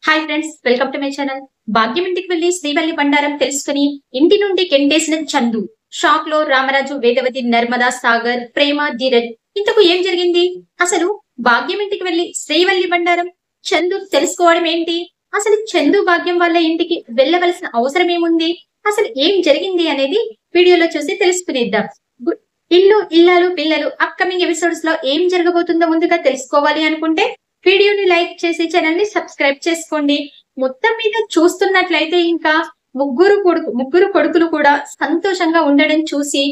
Hi friends, welcome to my channel. భాగ్యం ఇంటికి వెళ్లి శ్రీవల్లి బండారం తెలుసుకుని ఇంటి నుండి గెంటేసిన చందు. షాక్ లో రామరాజు, వేదవతి, నర్మదా, సాగర్, ప్రేమ, ధీరజ్. ఇంతకు ఏం జరిగింది? అసలు భాగ్యం ఇంటికి వెళ్లి శ్రీవల్లి బండారం చందు తెలుసుకోవడం ఏంటి? అసలు చందు భాగ్యం వాళ్ళ ఇంటికి వెళ్ళవలసిన అవసరం ఏముంది? అసలు ఏం జరిగింది అనేది వీడియోలో చూసి తెలుసుకునేద్దాం. ఇల్లు, ఇల్లాలు, పిల్లలు అప్కమింగ్ ఎపిసోడ్స్ లో ఏం జరగబోతుందో ముందుగా తెలుసుకోవాలి అనుకుంటే వీడియోని లైక్ చేసి ఛానల్ ని సబ్స్క్రైబ్ చేసుకోండి. మొత్తం మీద చూస్తున్నట్లయితే ఇంకా ముగ్గురు కొడుకులు కూడా సంతోషంగా ఉండడం చూసి,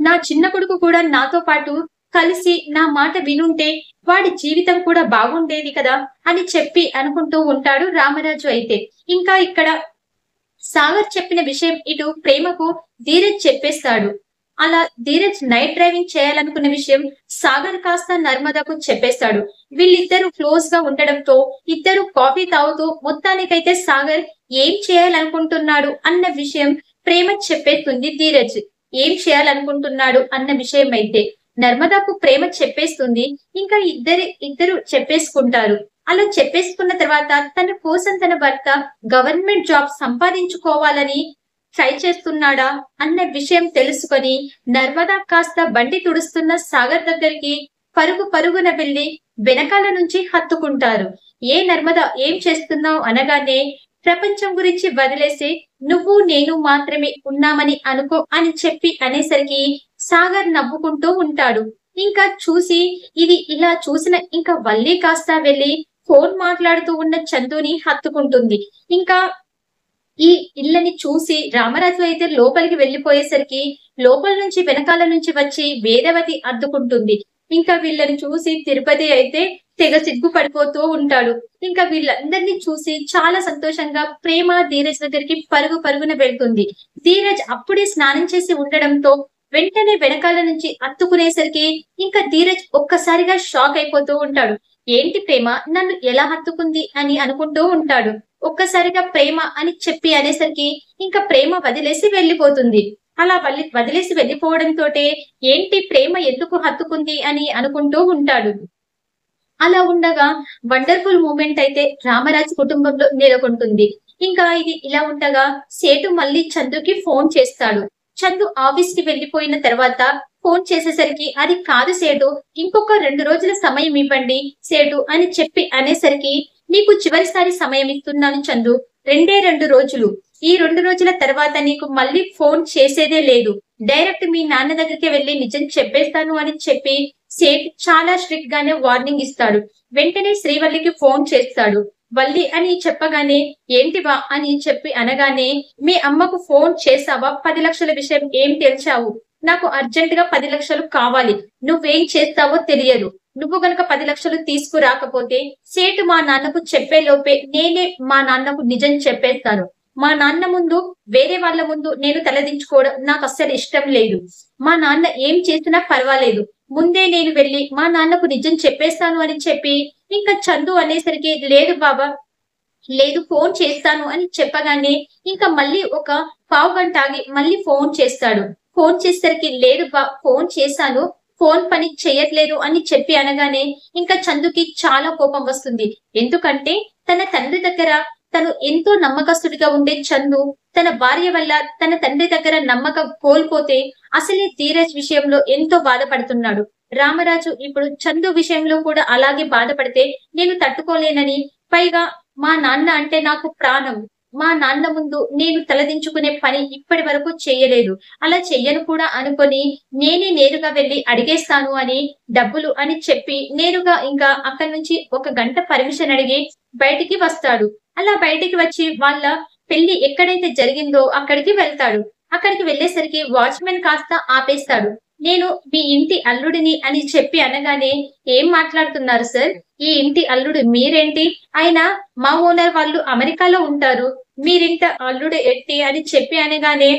నా చిన్న కొడుకు కూడా నాతో పాటు కలిసి నా మాట వినుంటే వాడి జీవితం కూడా బాగుండేది కదా అని చెప్పి అనుకుంటూ ఉంటాడు రామరాజు. అయితే ఇంకా ఇక్కడ సాగర్ చెప్పిన విషయం ఇటు ప్రేమకు ధీరజ్ చెప్పేస్తాడు. అలా ధీరజ్ నైట్ డ్రైవింగ్ చేయాలనుకున్న విషయం సాగర్ కాస్త నర్మదాకు చెప్పేస్తాడు. వీళ్ళిద్దరూ క్లోజ్ గా ఉండడంతో ఇద్దరు కాఫీ తాగుతూ మొత్తానికైతే సాగర్ ఏం చేయాలనుకుంటున్నాడు అన్న విషయం ప్రేమ చెప్పేస్తుంది. ధీరజ్ ఏం చేయాలనుకుంటున్నాడు అన్న విషయం అయితే నర్మదాకు ప్రేమ చెప్పేస్తుంది. ఇంకా ఇద్దరు చెప్పేసుకుంటారు. అలా చెప్పేసుకున్న తర్వాత తన కోసం తన భర్త గవర్నమెంట్ జాబ్ సంపాదించుకోవాలని ట్రై చేస్తున్నాడా అన్న విషయం తెలుసుకొని నర్మదా కాస్త బండి తుడుస్తున్న సాగర్ దగ్గరికి పరుగున వెళ్లి వెనకాల నుంచి హత్తుకుంటారు. ఏ నర్మదా, ఏం చేస్తున్నావు అనగానే ప్రపంచం గురించి వదిలేసి నువ్వు నేను మాత్రమే ఉన్నామని అనుకో అని చెప్పి అనేసరికి సాగర్ నవ్వుకుంటూ ఉంటాడు. ఇంకా చూసి ఇది ఇలా చూసిన ఇంకా వల్లి కాస్త వెళ్లి ఫోన్ మాట్లాడుతూ ఉన్న చందుని హత్తుకుంటుంది. ఇంకా ఈ ఇళ్ళని చూసి రామరాజు అయితే లోపలికి వెళ్లిపోయేసరికి లోపల నుంచి వెనకాల నుంచి వచ్చి వేదవతి అద్దుకుంటుంది. ఇంకా వీళ్ళని చూసి తిరుపతి అయితే తెగ సిగ్గుపడిపోతూ ఉంటాడు. ఇంకా వీళ్ళందరినీ చూసి చాలా సంతోషంగా ప్రేమ ధీరజ్ దగ్గరికి పరుగున వెళ్తుంది. ధీరజ్ అప్పుడే స్నానం చేసి ఉండడంతో వెంటనే వెనకాల నుంచి అత్తుకునేసరికి ఇంకా ధీరజ్ ఒక్కసారిగా షాక్ అయిపోతూ ఉంటాడు. ఏంటి ప్రేమ నన్ను ఎలా హత్తుకుంది అని అనుకుంటూ ఉంటాడు. ఒక్కసారిగా ప్రేమ అని చెప్పి అనేసరికి ఇంకా ప్రేమ వదిలేసి వెళ్లిపోతుంది. అలా వదిలేసి వెళ్లిపోవడంతో ఏంటి ప్రేమ ఎందుకు హత్తుకుంది అని అనుకుంటూ ఉంటాడు. అలా ఉండగా వండర్ఫుల్ మూమెంట్ అయితే రామరాజు కుటుంబంలో నెలకొంటుంది. ఇంకా ఇది ఇలా ఉండగా సేటు మళ్ళీ చందుకి ఫోన్ చేస్తాడు. చందు ఆఫీస్ కి వెళ్లిపోయిన తర్వాత ఫోన్ చేసేసరికి అది కాదు సేటు, ఇంకొక 2 రోజుల సమయం ఇవ్వండి సేటు అని చెప్పి అనేసరికి నీకు చివరిసారి సమయం ఇస్తున్నాను చందు, 2 రోజులు. ఈ 2 రోజుల తర్వాత నీకు మళ్ళీ ఫోన్ చేసేదే లేదు. డైరెక్ట్ మీ నాన్న దగ్గరికి వెళ్లి నిజం చెప్పేస్తాను అని చెప్పి సేట్ చాలా స్ట్రిక్ట్ గానే వార్నింగ్ ఇస్తాడు. వెంటనే శ్రీవల్లికి ఫోన్ చేస్తాడు. వల్లి అని చెప్పగానే ఏంటివా అని చెప్పి అనగానే మీ అమ్మకు ఫోన్ చేసావా? 10 లక్షల విషయం ఏం తెలిసావు? నాకు అర్జెంట్ గా 10 లక్షలు కావాలి. నువ్వేం చేస్తావో తెలియదు. నువ్వు గనక 10 లక్షలు తీసుకురాకపోతే సేటు మా నాన్నకు చెప్పే లోపే నేనే మా నాన్నకు నిజం చెప్పేస్తాను. మా నాన్న ముందు వేరే వాళ్ళ ముందు నేను తలదించుకోవడం నాకు అస్సలు ఇష్టం లేదు. మా నాన్న ఏం చేసినా పర్వాలేదు, ముందే నేను వెళ్లి మా నాన్నకు నిజం చెప్పేస్తాను అని చెప్పి ఇంకా చందు అనేసరికి లేదు బాబా, లేదు ఫోన్ చేస్తాను అని చెప్పగానే ఇంకా మళ్ళీ ఒక పావు గంట ఆగి మళ్ళీ ఫోన్ చేస్తాడు. ఫోన్ చేసేసరికి లేదు బా, ఫోన్ చేశాను, ఫోన్ పని చేయట్లేదు అని చెప్పి అనగానే ఇంకా చందుకి చాలా కోపం వస్తుంది. ఎందుకంటే తన తండ్రి దగ్గర తను ఎంతో నమ్మకస్తుడిగా ఉండే చందు తన భార్య వల్ల తన తండ్రి దగ్గర నమ్మకం కోల్పోతే అసలే ధీరజ్ విషయంలో ఎంతో బాధపడుతున్నాడు. రామరాజు ఇప్పుడు చందు విషయంలో కూడా అలాగే బాధపడితే నేను తట్టుకోలేనని, పైగా మా నాన్న అంటే నాకు ప్రాణం, మా నాన్న ముందు నేను తలదించుకునే పని ఇప్పటి వరకు చేయలేదు, అలా చెయ్యను కూడా అనుకొని నేనే నేరుగా వెళ్లి అడిగేస్తాను అని డబ్బులు అని చెప్పి నేరుగా ఇంకా అక్కడి నుంచి 1 గంట పర్మిషన్ అడిగి బయటికి వస్తాడు. అలా బయటికి వచ్చి వాళ్ళ పెళ్లి ఎక్కడైతే జరిగిందో అక్కడికి వెళ్తాడు. అక్కడికి వెళ్లేసరికి వాచ్మెన్ కాస్త ఆపేస్తాడు. నేను మీ ఇంటి అల్లుడిని అని చెప్పి అనగానే ఏం మాట్లాడుతున్నారు సార్, ఈ ఇంటి అల్లుడు మీరేంటి? అయినా మా ఓనర్ వాళ్ళు అమెరికాలో ఉంటారు, మీరింట అల్లుడు ఎట్టి అని చెప్పి అనగానే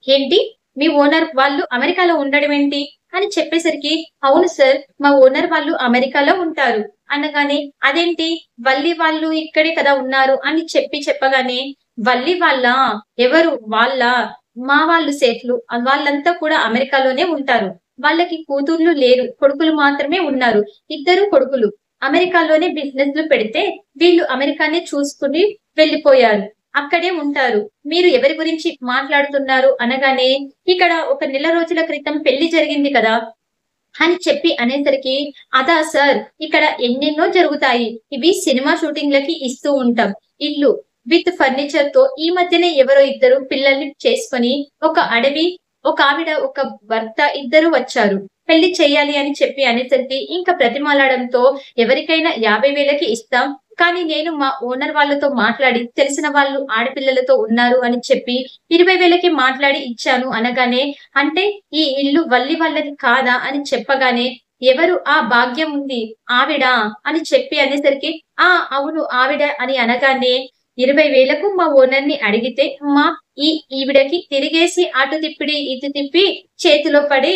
ఏంటి మీ ఓనర్ వాళ్ళు అమెరికాలో ఉండడం ఏంటి అని చెప్పేసరికి అవును సార్, మా ఓనర్ వాళ్ళు అమెరికాలో ఉంటారు అనగానే అదేంటి వల్లి వాళ్ళు ఇక్కడే కదా ఉన్నారు అని చెప్పగానే వల్లి వాళ్ళ ఎవరు వాళ్ళ మా వాళ్ళు సేట్లు వాళ్ళంతా కూడా అమెరికాలోనే ఉంటారు. వాళ్ళకి కూతుర్లు లేరు, కొడుకులు మాత్రమే ఉన్నారు, 2 కొడుకులు. అమెరికాలోనే బిజినెస్లు పెడితే వీళ్ళు అమెరికానే చూసుకుని వెళ్ళిపోయారు. అక్కడే ఉంటారు. మీరు ఎవరి గురించి మాట్లాడుతున్నారు అనగానే, ఇక్కడ ఒక నెల రోజుల క్రితం పెళ్లి జరిగింది కదా అని చెప్పి అనేసరికి, అదా సార్, ఇక్కడ ఎన్నెన్నో జరుగుతాయి. ఇవి సినిమా షూటింగ్‌లకి ఇస్తూ ఉంటాం. ఇల్లు విత్ ఫర్నిచర్‌తో ఈ మధ్యనే ఎవరో ఇద్దరు పిల్లల్ని చేసుకొని ఒక అడవి, ఒకావిడ, ఒక భర్త ఇద్దరు వచ్చారు. పెళ్లి చేయాలి అని చెప్పి అనేసరికి ఇంకా బ్రతిమాలాడంతో ఎవరికైనా 50,000కి ఇస్తాం. కానీ నేను మా ఓనర్ వాళ్ళతో మాట్లాడి తెలిసిన వాళ్ళు ఆడపిల్లలతో ఉన్నారు అని చెప్పి 20,000కి మాట్లాడి ఇచ్చాను అనగానే, అంటే ఈ ఇల్లు వల్లి వాళ్ళది కాదా అని చెప్పగానే, ఎవరు ఆ భాగ్యం ఉంది ఆవిడ అని చెప్పి అనేసరికి, ఆ అవును ఆవిడ అని అనగానే, 20,000కు మా ఓనర్‌ని అడిగితే ఈవిడకి తిరిగేసి అటు తిప్పిడి ఇటు తిప్పి చేతిలో పడి,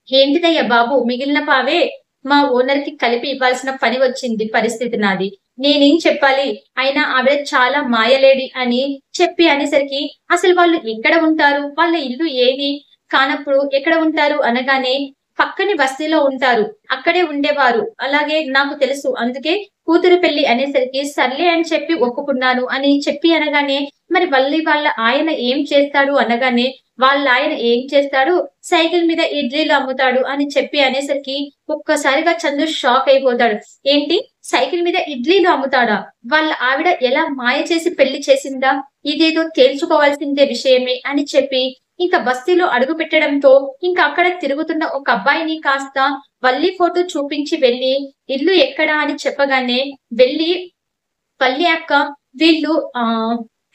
ఏంటిదయ్యా బాబు మిగిలిన పావే మా ఓనర్‌కి కలిపి ఇవ్వాల్సిన పని వచ్చింది. పరిస్థితి నాది. నేనేం చెప్పాలి? అయినా ఆవిడ చాలా మాయలేడి అని చెప్పి అనేసరికి, అసలు వాళ్ళు ఎక్కడ ఉంటారు? వాళ్ళ ఇల్లు ఏది? కానప్పుడు ఎక్కడ ఉంటారు అనగానే, పక్కనే బస్తీలో ఉంటారు. అక్కడే ఉండేవారు. అలాగే నాకు తెలుసు. అందుకే కూతురు పెళ్లి అనేసరికి సర్లే అని చెప్పి ఒప్పుకున్నాను అని చెప్పి అనగానే, మరి వల్లి వాళ్ళ ఆయన ఏం చేస్తాడు అనగానే, వాళ్ళాయన ఏం చేస్తాడు? సైకిల్ మీద ఇడ్లీలు అమ్ముతాడు అని చెప్పి అనేసరికి ఒక్కసారిగా చందు షాక్ అయిపోతాడు. ఏంటి? సైకిల్ మీద ఇడ్లీలు అమ్ముతాడా? వాళ్ళ ఆవిడ ఎలా మాయ చేసి పెళ్లి చేసిందా? ఇదేదో తేల్చుకోవాల్సిందే విషయమే అని చెప్పి ఇంకా బస్తీలో అడుగు పెట్టడంతో ఇంకా అక్కడ తిరుగుతున్న ఒక అబ్బాయిని కాస్త వల్లి ఫోటో చూపించి వెళ్లి, ఇల్లు ఎక్కడా అని చెప్పగానే వెళ్లి, వల్లి అక్క వీళ్ళు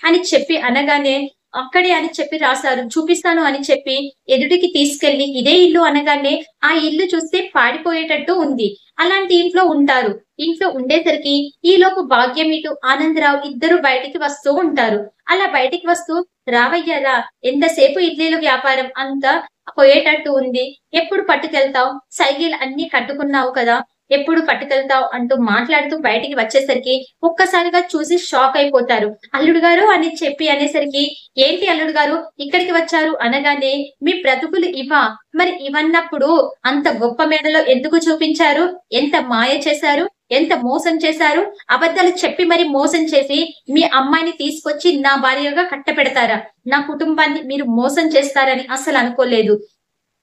అని చెప్పి అనగానే, అక్కడే అని చెప్పి రాసారు. చూపిస్తాను అని చెప్పి ఎదుటికి తీసుకెళ్లి ఇదే ఇల్లు అనగానే, ఆ ఇల్లు చూస్తే పాడిపోయేటట్టు ఉంది. అలాంటి ఇంట్లో ఉంటారు. ఇంట్లో ఉండేసరికి ఈలోపు భాగ్యం ఇటు ఆనందరావు ఇద్దరు బయటికి వస్తూ ఉంటారు. అలా బయటికి వస్తూ, రావయ్య రా, ఎంతసేపు ఇడ్లీల వ్యాపారం అంతా పోయేటట్టు ఉంది. ఎప్పుడు పట్టుకెళ్తావు? సైకిల్ అన్నీ కట్టుకున్నావు కదా, ఎప్పుడు పట్టుకెళ్తావు అంటూ మాట్లాడుతూ బయటికి వచ్చేసరికి ఒక్కసారిగా చూసి షాక్ అయిపోతారు. అల్లుడు గారు అని చెప్పి అనేసరికి, ఏంటి అల్లుడు గారు ఇక్కడికి వచ్చారు అనగానే, మీ బ్రతుకులు ఇవా? మరి ఇవన్నప్పుడు అంత గొప్ప మేడలో ఎందుకు చూపించారు? ఎంత మాయ చేశారు? ఎంత మోసం చేశారు? అబద్ధాలు చెప్పి మరి మోసం చేసి మీ అమ్మాయిని తీసుకొచ్చి నా భార్యగా కట్టపెడతారా? నా కుటుంబాన్ని మీరు మోసం చేస్తారని అసలు అనుకోలేదు.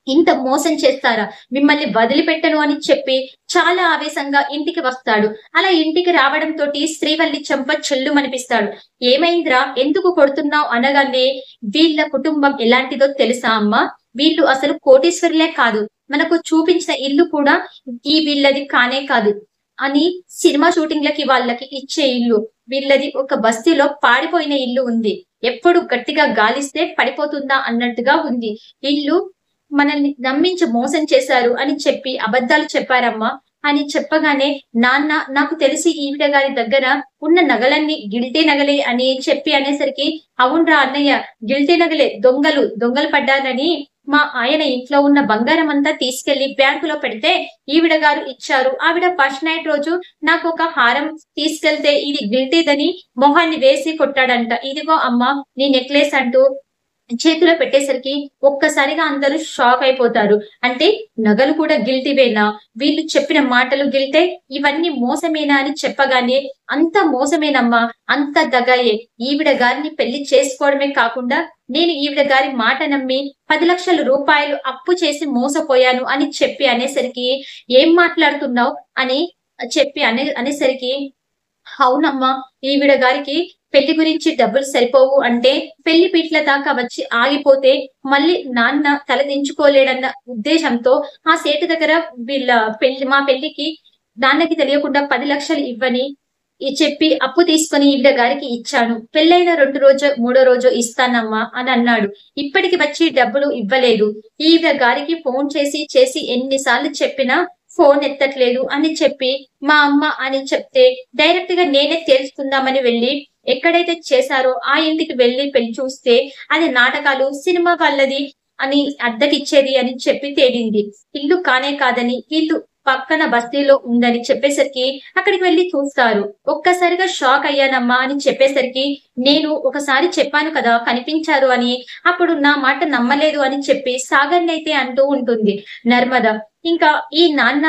ఇంత మోసం చేస్తారా? మిమ్మల్ని వదిలిపెట్టను అని చెప్పి చాలా ఆవేశంగా ఇంటికి వస్తాడు. అలా ఇంటికి రావడంతోటి శ్రీవల్లి చెంప చెల్లుమనిపిస్తాడు. ఏమైందిరా? ఎందుకు కొడుతున్నావు అనగానే, వీళ్ళ కుటుంబం ఎలాంటిదో తెలుసా అమ్మా? వీళ్ళు అసలు కోటీశ్వరులే కాదు. మనకు చూపించిన ఇల్లు కూడా వీళ్ళది కానే కాదు అని, సినిమా షూటింగ్‌లకి వాళ్ళకి ఇచ్చే ఇల్లు. వీళ్ళది ఒక బస్తీలో పాడిపోయిన ఇల్లు ఉంది. ఎప్పుడు గట్టిగా గాలిస్తే పడిపోతుందా అన్నట్టుగా ఉంది. ఇల్లు మనల్ని నమ్మించి మోసం చేశారు అని చెప్పి అబద్ధాలు చెప్పారమ్మా అని చెప్పగానే, నాన్న నాకు తెలిసి ఈవిడ గారి దగ్గర ఉన్న నగలన్నీ గిల్టీ నగలే అని చెప్పి అనేసరికి, అవునరా అన్నయ్య, గిల్టీ నగలే, దొంగలు పడ్డారని మా ఆయన ఇంట్లో ఉన్న బంగారం అంతా తీసుకెళ్లి బ్యాంకులో పెడితే ఈవిడ గారు ఇచ్చారు. ఆవిడ ఫస్ట్ నైట్ రోజు నాకు ఒక హారం తీసుకెళ్తే ఇది గిల్టీదని మొహాన్ని వేసి కొట్టాడంట. ఇదిగో అమ్మా నీ నెక్లెస్ అంటూ చేతిలో పెట్టేసరికి ఒక్కసారిగా అందరూ షాక్ అయిపోతారు. అంటే నగలు కూడా గిల్టీవేనా? వీళ్ళు చెప్పిన మాటలు గిల్టే, ఇవన్నీ మోసమేనా అని చెప్పగానే, అంత మోసమేనమ్మా, అంత దగాయే. ఈవిడ గారిని పెళ్లి చేసుకోవడమే కాకుండా నేను ఈవిడ గారి మాట నమ్మి 10,00,000 రూపాయలు అప్పు చేసి మోసపోయాను అని చెప్పి అనేసరికి, ఏం మాట్లాడుతున్నావు అని చెప్పి అనేసరికి, అవునమ్మా, ఈవిడ గారికి పెళ్లి గురించి డబ్బులు సరిపోవు అంటే పెళ్లి పీటల దాకా వచ్చి ఆగిపోతే మళ్ళీ నాన్న తలదించుకోలేడన్న ఉద్దేశంతో ఆ సేటు దగ్గర మా పెళ్లికి నాన్నకి తెలియకుండా 10,00,000 ఇవ్వని చెప్పి అప్పు తీసుకొని ఈవిడ గారికి ఇచ్చాను. పెళ్ళైన 2 రోజో 3 రోజో ఇస్తానమ్మా అని అన్నాడు. ఇప్పటికి వచ్చి డబ్బులు ఇవ్వలేదు. ఈవిడ గారికి ఫోన్ చేసి ఎన్నిసార్లు చెప్పినా ఫోన్ ఎత్తట్లేదు అని చెప్పి మా అమ్మ అని చెప్తే, డైరెక్ట్ గా నేనే తేల్చుకుందామని వెళ్లి ఎక్కడైతే చేశారో ఆ ఇంటికి వెళ్లి పెళ్లి చూస్తే అది నాటకాలు, సినిమా వాళ్ళది అని అద్దెకిచ్చేది అని చెప్పి తేలింది. ఇల్లు కానే కాదని, ఇల్లు పక్కన బస్తీలో ఉందని చెప్పేసరికి అక్కడికి వెళ్లి చూస్తారు. ఒక్కసారిగా షాక్ అయ్యానమ్మా అని చెప్పేసరికి, నేను ఒకసారి చెప్పాను కదా కనిపించారు అని, అప్పుడు నా మాట నమ్మలేదు అని చెప్పి సాగర్నైతే అంటూ ఉంటుంది నర్మద. ఇంకా ఈ నాన్న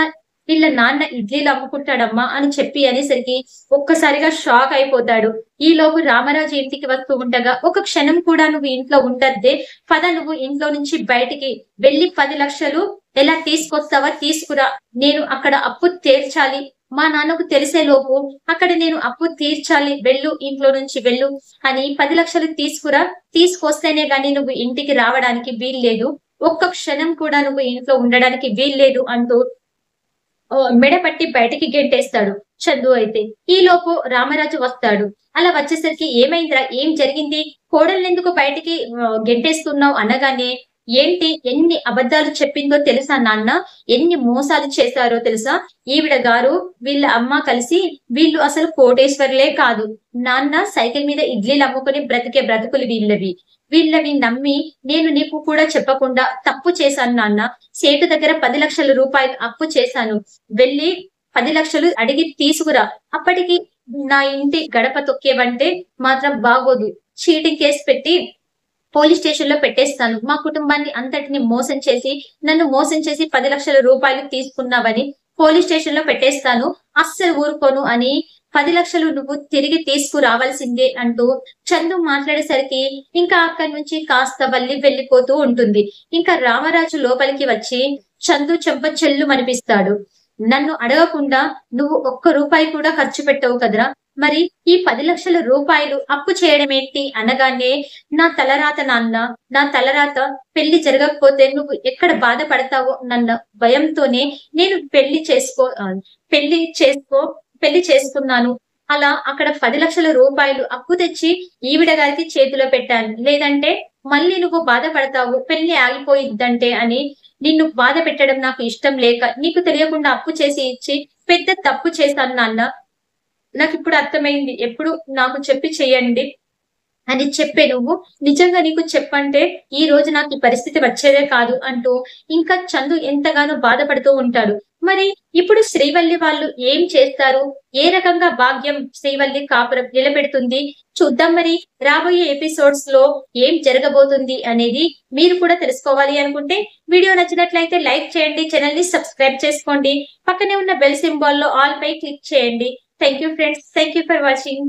వీళ్ళ నాన్న ఇడ్లీలు అమ్ముకుంటాడమ్మా అని చెప్పి అనేసరికి ఒక్కసారిగా షాక్ అయిపోతాడు. ఈలోపు రామరాజు ఇంటికి వస్తూ ఉండగా, ఒక క్షణం కూడా నువ్వు ఇంట్లో ఉండద్దే, పద నువ్వు ఇంట్లో నుంచి బయటికి వెళ్లి 10 లక్షలు ఎలా తీసుకొస్తావా తీసుకురా, నేను అక్కడ అప్పు తీర్చాలి, మా నాన్నకు తెలిసేలోపు అక్కడ నేను అప్పు తీర్చాలి, వెళ్ళు ఇంట్లో నుంచి వెళ్ళు అని 10 లక్షలు తీసుకురా, తీసుకొస్తేనే గాని నువ్వు ఇంటికి రావడానికి వీల్లేదు, ఒక్క క్షణం కూడా నువ్వు ఇంట్లో ఉండడానికి వీల్లేదు అంటూ మెడపట్టి బయటికి గెంటేస్తాడు చందు అయితే. ఈలోపు రామరాజు వస్తాడు. అలా వచ్చేసరికి ఏమైందిరా, ఏం జరిగింది, కోడల్నెందుకు బయటికి గెంటేస్తున్నావు అనగానే, ఏంటి ఎన్ని అబద్ధాలు చెప్పిందో తెలుసా నాన్న, ఎన్ని మోసాలు చేశారో తెలుసా, ఈవిడ గారు వీళ్ళ అమ్మ కలిసి వీళ్ళు అసలు కోటేశ్వర్లే కాదు నాన్న, సైకిల్ మీద ఇడ్లీలు అమ్ముకుని బ్రతికే బ్రతుకులు వీళ్ళవి, వీళ్ళవి నమ్మి నేను నీకు కూడా చెప్పకుండా తప్పు చేశాను నాన్న, సేటు దగ్గర 10 లక్షల రూపాయలు అప్పు చేశాను, వెళ్ళి 10 లక్షలు అడిగి తీసుకురా, అప్పటికి నా ఇంటి గడప తొక్కేవంటే మాత్రం బాగోదు, చీటింగ్ కేసు పెట్టి పోలీస్ స్టేషన్ లో పెట్టేస్తాను, మా కుటుంబాన్ని అంతటిని మోసం చేసి నన్ను మోసం చేసి 10 లక్షల రూపాయలు తీసుకున్నావని పోలీస్ స్టేషన్ లో పెట్టేస్తాను, అస్సలు ఊరుకోను అని 10 లక్షలు నువ్వు తిరిగి తీసుకురావాల్సిందే అంటూ చందు మాట్లాడేసరికి ఇంకా అక్కడి నుంచి కాస్త వెళ్ళిపోతూ ఉంటుంది. ఇంకా రామరాజు లోపలికి వచ్చి చందు చెంప చెల్లు మనిపిస్తాడు. నన్ను అడగకుండా నువ్వు ఒక్క రూపాయి కూడా ఖర్చు పెట్టవు కదరా, మరి ఈ 10 లక్షల రూపాయలు అప్పు చేయడం ఏంటి అనగానే, నా తలరాత నాన్న, నా తలరాత, పెళ్లి జరగకపోతే నువ్వు ఎక్కడ బాధపడతావో నన్న భయంతోనే నేను పెళ్లి చేసుకున్నాను, అలా అక్కడ 10 లక్షల రూపాయలు అప్పు తెచ్చి ఈవిడ గారికి చేతిలో పెట్టాను, లేదంటే మళ్ళీ నువ్వు బాధపడతావు, పెళ్లి ఆగిపోయిద్దంటే అని నిన్ను బాధ పెట్టడం నాకు ఇష్టం లేక నీకు తెలియకుండా అప్పు చేసి ఇచ్చి పెద్ద తప్పు చేశాను నాన్న, నాకు ఇప్పుడు అర్థమైంది, ఎప్పుడు నాకు చెప్పి చెయ్యండి అని చెప్పే నువ్వు, నిజంగా నీకు చెప్పంటే ఈ రోజు నాకు ఈ పరిస్థితి వచ్చేదే కాదు అంటూ ఇంకా చందు ఎంతగానో బాధపడుతూ ఉంటాడు. మరి ఇప్పుడు శ్రీవల్లి వాళ్ళు ఏం చేస్తారు, ఏ రకంగా భాగ్యం శ్రీవల్లి కాపురం నిలబెడుతుంది చూద్దాం. మరి రాబోయే ఎపిసోడ్స్ లో ఏం జరగబోతుంది అనేది మీరు కూడా తెలుసుకోవాలి అనుకుంటే వీడియో నచ్చినట్లయితే లైక్ చేయండి, ఛానల్ ని సబ్స్క్రైబ్ చేసుకోండి, పక్కనే ఉన్న బెల్ సింబాల్ లో ఆల్ పై క్లిక్ చేయండి. Thank you friends, thank you for watching.